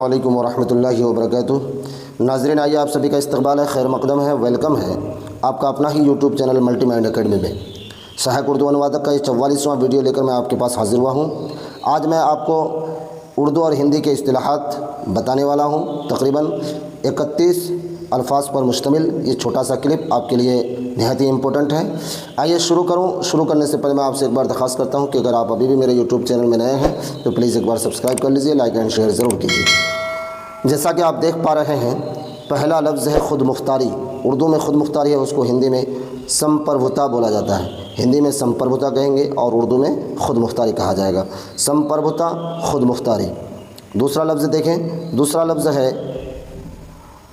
वालेकुम वरहमतुल्लाहि वबरकातुहू। नाज़रीन, आइए आप सभी का इस्तकबाल है, खैर मकदम है, वेलकम है आपका अपना ही YouTube channel multi mind academy में। सहायक उर्दू अनुवादक का ये 44वां वीडियो लेकर मैं आपके पास हाजिर हुआ हूँ। आज मैं आपको उर्दू और हिंदी के इस्तिलाहात बताने वाला हूँ। तकरीबन 31 अल्फाज पर मुश्तमिल ये छोटा सा क्लिप आपके लिए नहायत ही इम्पोर्टेंट है। आइए शुरू करने से पहले मैं आपसे एक बार दरख्वास्त करता हूँ कि अगर आप अभी भी मेरे यूट्यूब चैनल में नए हैं तो प्लीज़ एक बार सब्सक्राइब कर लीजिए, लाइक एंड शेयर ज़रूर कीजिए। जैसा कि आप देख पा रहे हैं, पहला लफ्ज़ है खुद मुख्तारी। उर्दू में खुद मुख्तारी है, उसको हिंदी में संप्रभुता बोला जाता है। हिंदी में संप्रभुता कहेंगे और उर्दू में खुद मुख्तारी कहा जाएगा। संप्रभुता, खुद मुख्तारी। दूसरा लफ्ज़ देखें, दूसरा लफ्ज़ है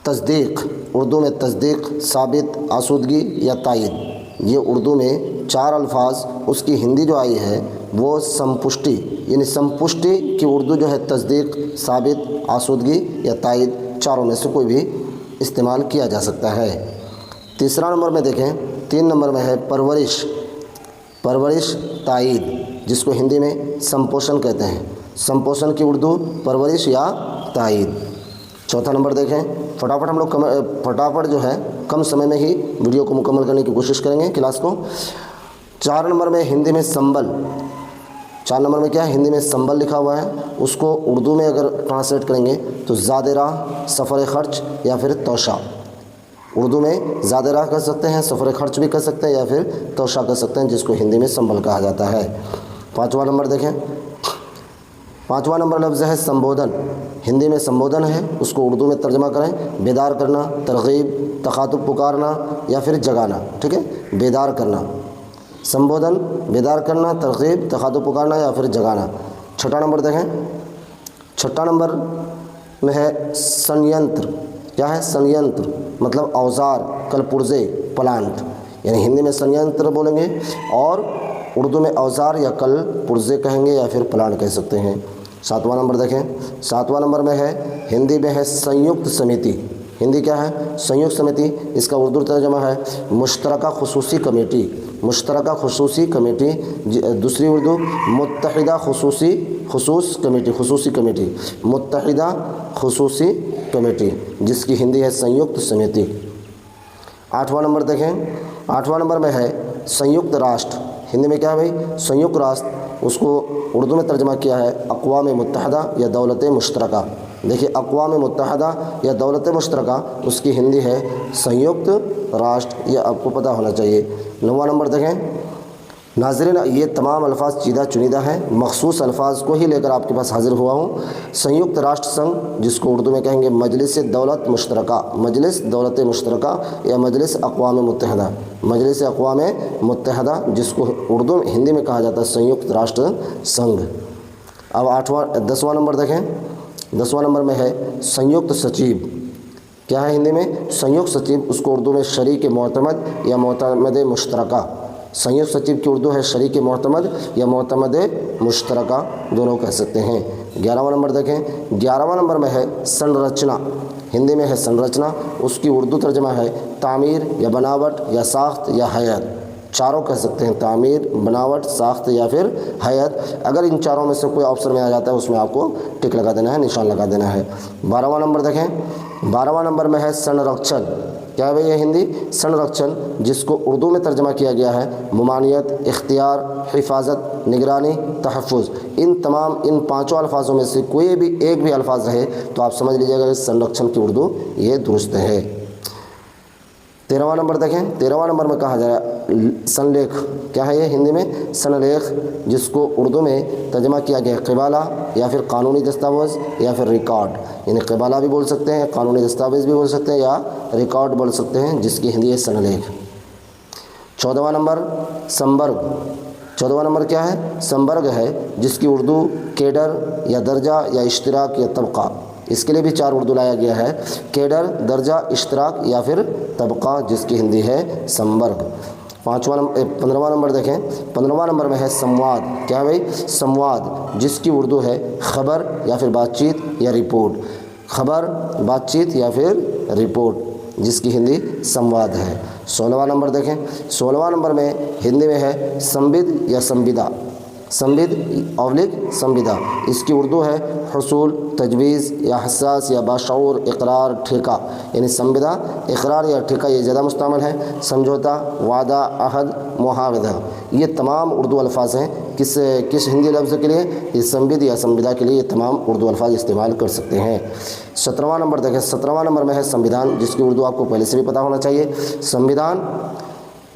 तस्दीक। उर्दू में तस्दीक, साबित, आसूदगी या तायीद। ये उर्दू में 4 अल्फाज, उसकी हिंदी जो आई है वो संपुष्टि, यानी संपुष्टि की उर्दू जो है तस्दीक, साबित, आसूदगी या तायीद, चारों में से कोई भी इस्तेमाल किया जा सकता है। तीसरा नंबर में देखें, 3 नंबर में है परवरिश। परवरिश, तायीद, जिसको हिंदी में संपोषण कहते हैं। संपोषण की उर्दू परवरिश या तायीद। चौथा नंबर देखें, फटाफट हम लोग फटाफट जो है कम समय में ही वीडियो को मुकम्मल करने की कोशिश करेंगे क्लास को। 4 नंबर में हिंदी में संबल। 4 नंबर में क्या है, हिंदी में संबल लिखा हुआ है। उसको उर्दू में अगर ट्रांसलेट करेंगे तो ज़ादे राह, सफ़र ख़र्च या फिर तोशा। उर्दू में ज़ादे राह कर सकते हैं, सफ़र ख़र्च भी कर सकते हैं या फिर तोशा कर सकते हैं, जिसको हिंदी में संबल कहा जाता है। 5वां नंबर देखें, 5वां नंबर लफ्ज़ है संबोधन। हिंदी में संबोधन है, उसको उर्दू में तर्जमा करें बेदार करना, तरगीब, तखातुब पुकारना या फिर जगाना। ठीक है, बेदार करना, संबोधन, बेदार करना, तरगीब, तखातुब पुकारना या फिर जगाना। 6वां नंबर देखें, 6वां नंबर में है संयंत्र। क्या है, संयंत्र मतलब औजार, कलपुर्जे, प्लांट। यानी हिंदी में संयंत्र बोलेंगे और उर्दू में औजार या कल पुर्जे कहेंगे या फिर प्लांट कह सकते हैं। 7वां नंबर देखें, 7वां नंबर में है हिंदी में है संयुक्त समिति। हिंदी क्या है, संयुक्त समिति। इसका उर्दू तर्जुमा है मुश्तरका खुसूसी कमेटी। मुश्तरका खुसूसी कमेटी। दूसरी उर्दू मुत्तहिदा खुसूस कमेटी। मुत्तहिदा खुसूसी कमेटी, जिसकी हिंदी है संयुक्त समिति। 8वां नंबर देखें, 8वां नंबर में है संयुक्त राष्ट्र। हिंदी में क्या है भाई, संयुक्त राष्ट्र। उसको उर्दू में तर्जमा किया है अक़वाम मुत्तहिदा या दौलत मुश्तरका। देखिए, अक़वाम मुत्तहिदा या दौलत मुश्तरका, उसकी हिंदी है संयुक्त राष्ट्र। ये आपको पता होना चाहिए। 9वां नंबर देखें। नाज़रीन, ये तमाम अल्फाज चीदा चुनिदा हैं, मखसूस अल्फाज को ही लेकर आपके पास हाजिर हुआ हूँ। संयुक्त राष्ट्र संघ, जिसको उर्दू में कहेंगे मजलिस दौलत मुश्तरका, मजलिस दौलत मुश्तरका या मजलिस अक़वाम मुत्तहिदा। मजलिस अक़वाम मुत्तहिदा, जिसको उर्दू हिंदी में कहा जाता है संयुक्त राष्ट्र संघ। अब 10वां नंबर देखें। 10वां नंबर में है संयुक्त सचिव। क्या है हिंदी में, संयुक्त सचिव। उसको उर्दू में शरीक मोतमद या मोतमद मुश्तरका। संयुक्त सचिव की उर्दू है शरीक मोतमद या मोतमद मुश्तरका, दोनों कह सकते हैं। 11वां नंबर देखें। 11वां नंबर में है संरचना। हिंदी में है संरचना, उसकी उर्दू तर्जमा है तामीर या बनावट या साख्त या हैत। चारों कह सकते हैं, तामीर, बनावट, साख्त या फिर हैत। अगर इन चारों में से कोई ऑप्शन में आ जाता है उसमें आपको टिक लगा देना है, निशान लगा देना है। 12वां नंबर देखें। 12वां नंबर में है संरक्षण। क्या है भैया, हिंदी संरक्षण, जिसको उर्दू में तर्जमा किया गया है मुमानियत, इख्तियार, हिफाजत, निगरानी, तहफ़्फ़ुज़। इन 5 अल्फाजों में से कोई भी एक भी अल्फाज रहे तो आप समझ लीजिएगा कि संरक्षण की उर्दू ये दुरुस्त है। 13वां नंबर देखें। 13वां नंबर में कहा जाए संलेख। क्या है ये, हिंदी में संलेख, जिसको उर्दू में तर्जमा किया गया क़िबाला या फिर कानूनी दस्तावेज़ या फिर रिकॉर्ड। यानी क़िबाला भी बोल सकते हैं, कानूनी दस्तावेज़ भी बोल सकते हैं या रिकॉर्ड बोल सकते हैं, जिसकी हिंदी है संलेख। 14वां नंबर संवर्ग। 14वां नंबर क्या है, संवर्ग है, जिसकी उर्दू केडर या दर्जा या इश्तिराक या तबका। इसके लिए भी 4 उर्दू लाया गया है, केडर, दर्जा, इश्तिराक या फिर तबका, जिसकी हिंदी है संवर्ग। 15वां नंबर देखें। 15वां नंबर में है संवाद। क्या है भाई, संवाद, जिसकी उर्दू है खबर या फिर बातचीत या रिपोर्ट। खबर, बातचीत या फिर रिपोर्ट, जिसकी हिंदी संवाद है। 16वां नंबर देखें। 16वां नंबर में हिंदी में है संविद या संविदा। संविद ऑब्लिक संविदा। इसकी उर्दू है हुसूल, तजवीज़ या हसास या बाशऊर, इकरार, ठेका। यानी संविदा, इकरार या ठेका ये ज़्यादा मुस्तमल है। समझौता, वादा, अहद, मुआहदा, ये तमाम उर्दू अल्फाज हैं किस हिंदी लफ्ज़ के लिए, ये संविद या संविदा के लिए ये तमाम उर्दू अल्फाज इस्तेमाल कर सकते हैं। 17वां नंबर देखें, 17वां नंबर में है संविधान, जिसकी उर्दू आपको पहले से भी पता होना चाहिए। संविधान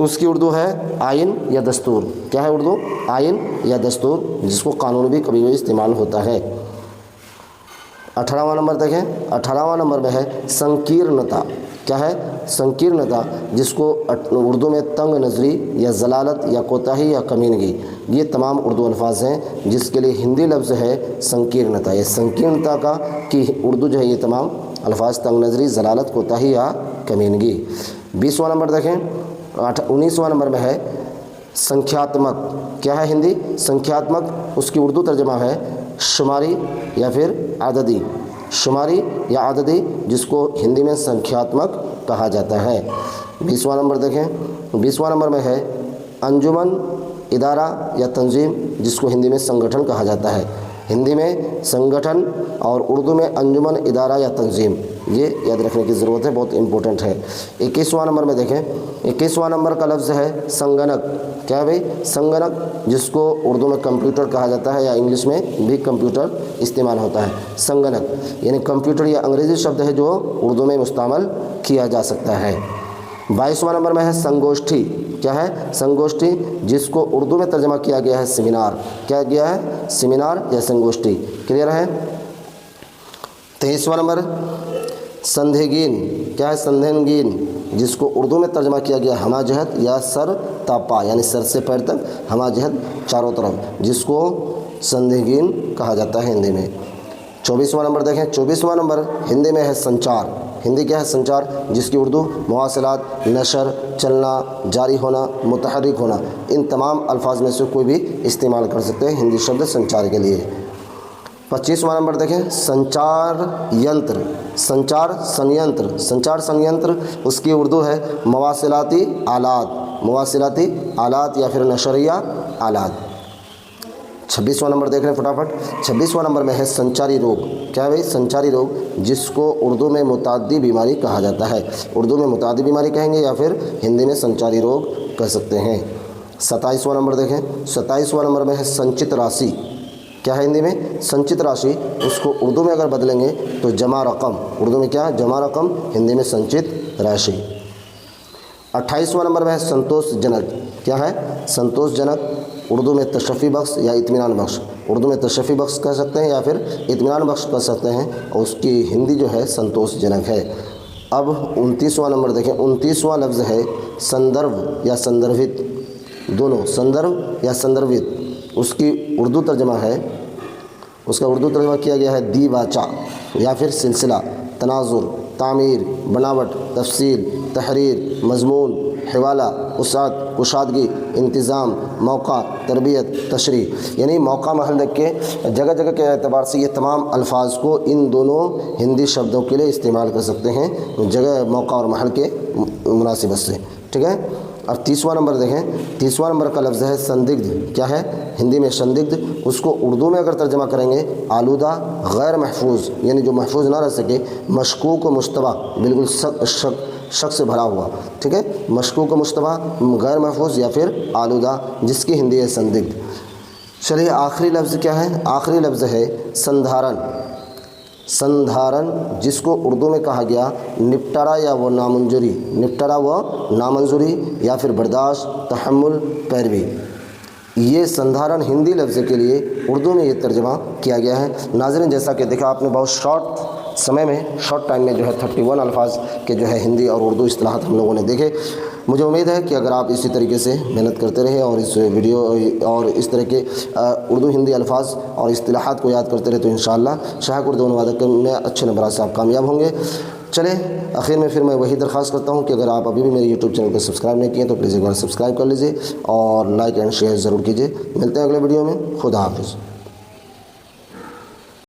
उसकी उर्दू है आइन या दस्तूर। क्या है उर्दू? आइन या दस्तूर, जिसको कानून भी कभी कभी इस्तेमाल होता है। 18वां नंबर देखें, 18वां नंबर में है संकीर्णता। क्या है? संकीर्णता, जिसको उर्दू में तंग नज़री या जलालत या कोताही या कमीनगी, ये तमाम उर्दू अल्फाज हैं जिसके लिए हिंदी लफ्ज़ है संकीर्णता। ये संकीर्णता का की उर्दू जो है ये तमाम अल्फाज तंग नज़री, जलालत, कोताही या कमीनगी। 20वां नंबर देखें, 19वां नंबर में है संख्यात्मक। क्या है हिंदी? संख्यात्मक, उसकी उर्दू तर्जमा है शुमारी या फिर आददी। शुमारी या आददी, जिसको हिंदी में संख्यात्मक कहा जाता है। 20वां नंबर देखें, 20वां नंबर में है अंजुमन, इदारा या तंजीम, जिसको हिंदी में संगठन कहा जाता है। हिंदी में संगठन और उर्दू में अंजुमन, इदारा या तंजीम, ये याद रखने की ज़रूरत है, बहुत इंपॉर्टेंट है। 21वां नंबर में देखें, 21वां नंबर का लफ्ज़ है संगणक। क्या है भाई? संगणक, जिसको उर्दू में कंप्यूटर कहा जाता है या इंग्लिश में भी कंप्यूटर इस्तेमाल होता है। संगणक यानी कंप्यूटर या अंग्रेज़ी शब्द है जो उर्दू में मुस्तमाल किया जा सकता है। 22वां नंबर में है संगोष्ठी। क्या है? संगोष्ठी, जिसको उर्दू में तर्जमा किया गया है सेमिनार। क्या गया है? सेमिनार या संगोष्ठी। क्लियर है? 23वां नंबर संदेहगीन। क्या है? संदेहगीन, जिसको उर्दू में तर्जमा किया गया हमाजहत या सर तापा, यानी सर से पैर तक हमाजहत चारों तरफ, जिसको संदेहगीन कहा जाता है हिंदी में। 24वां नंबर देखें, 24वां नंबर हिंदी में है संचार। हिंदी क्या है? संचार, जिसकी उर्दू मवासिलात, नशर, चलना, जारी होना, मुतहर्रिक होना, इन तमाम अल्फाज में से कोई भी इस्तेमाल कर सकते हैं हिंदी शब्द संचार के लिए। 25वां नंबर देखें, संचार यंत्र। संचार संयंत्र, संचार संयंत्र, उसकी उर्दू है मवासिलाती आलात, मवासिलाती आलात या फिर नशरिया आलात। 26वां नंबर देख रहे हैं फटाफट। 26वां नंबर में है संचारी रोग। क्या है भाई? संचारी रोग, जिसको उर्दू में मुताद्दी बीमारी कहा जाता है। उर्दू में मुताद्दी बीमारी कहेंगे या फिर हिंदी में संचारी रोग कह सकते हैं। 27वां नंबर देखें, 27वां नंबर में है संचित राशि। क्या है हिंदी में? संचित राशि, उसको उर्दू में अगर बदलेंगे तो जमा रकम। उर्दू में क्या? जमा रकम, हिंदी में संचित राशि। 28वां नंबर में है संतोषजनक। क्या है? संतोषजनक, उर्दू में तशफ़ी बख्श या इत्मीनान बख्श। उर्दू में तशफ़ी बख्श कह सकते हैं या फिर इत्मीनान बख्श कह सकते हैं, और उसकी हिंदी जो है संतोषजनक है। अब 29वां नंबर देखें, 29वां लफ्ज़ है संदर्भ या संदर्भित, दोनों, संदर्भ या संदर्भित। उसकी उर्दू तर्जमा है, उसका उर्दू तर्जमा किया गया है दीवाचा या फिर सिलसिला, तनाजुर, तामीर, बनावट, तफसील, तहरीर, मजमून, हवाला, उसात, कुशादगी, इंतज़ाम, मौका, तरबियत, तशरी। यानी मौका महल देख के जगह जगह के एतबार से ये तमाम अल्फाज को इन दोनों हिंदी शब्दों के लिए इस्तेमाल कर सकते हैं, जगह, मौका और महल के मुनासिबत से। ठीक है। और 30वां नंबर देखें, 30वां नंबर का लफ्ज़ है संदिग्ध। क्या है? हिंदी में संदिग्ध, उसको उर्दू में अगर तर्जमा करेंगे आलूदा, गैर महफूज, यानी जो महफूज ना रह सके, मशकूक व मुश्तबा, बिल्कुल शक से भरा हुआ। ठीक है। मशकूक व मुश्तबा, गैर महफूज या फिर आलूदा, जिसकी हिंदी है संदिग्ध। चलिए आखिरी लफ्ज़ क्या है? आखिरी लफ्ज़ है संधारण। संधारण, जिसको उर्दू में कहा गया निपटारा या वो नामंजूरी, निपटारा व नामंजूरी या फिर बर्दाश्त, तहम्मुल, पैरवी। ये संधारण हिंदी लफ्ज़ के लिए उर्दू में ये तर्जमा किया गया है। नाज़रीन, जैसा कि देखा आपने, बहुत शॉर्ट समय में, शॉर्ट टाइम में जो है 31 अल्फाज के जो है हिंदी और उर्दू इस्तिलाहात हम लोगों ने देखे। मुझे उम्मीद है कि अगर आप इसी तरीके से मेहनत करते रहे और इस वीडियो और इस तरह के उर्दू हिंदी अल्फाज और इस्तिलाहात को याद करते रहे तो इंशाअल्लाह शाहक उर्दू अनुवादक में अच्छे नंबरात से आप कामयाब होंगे। चले आखिर में फिर मैं वही दरख्वास्त करता हूँ कि अगर आप अभी भी मेरे यूट्यूब चैनल को सब्सक्राइब नहीं किए तो प्लीज़ एक बार सब्सक्राइब कर लीजिए और लाइक एंड शेयर ज़रूर कीजिए। मिलते हैं अगले वीडियो में। खुदा हाफिज़।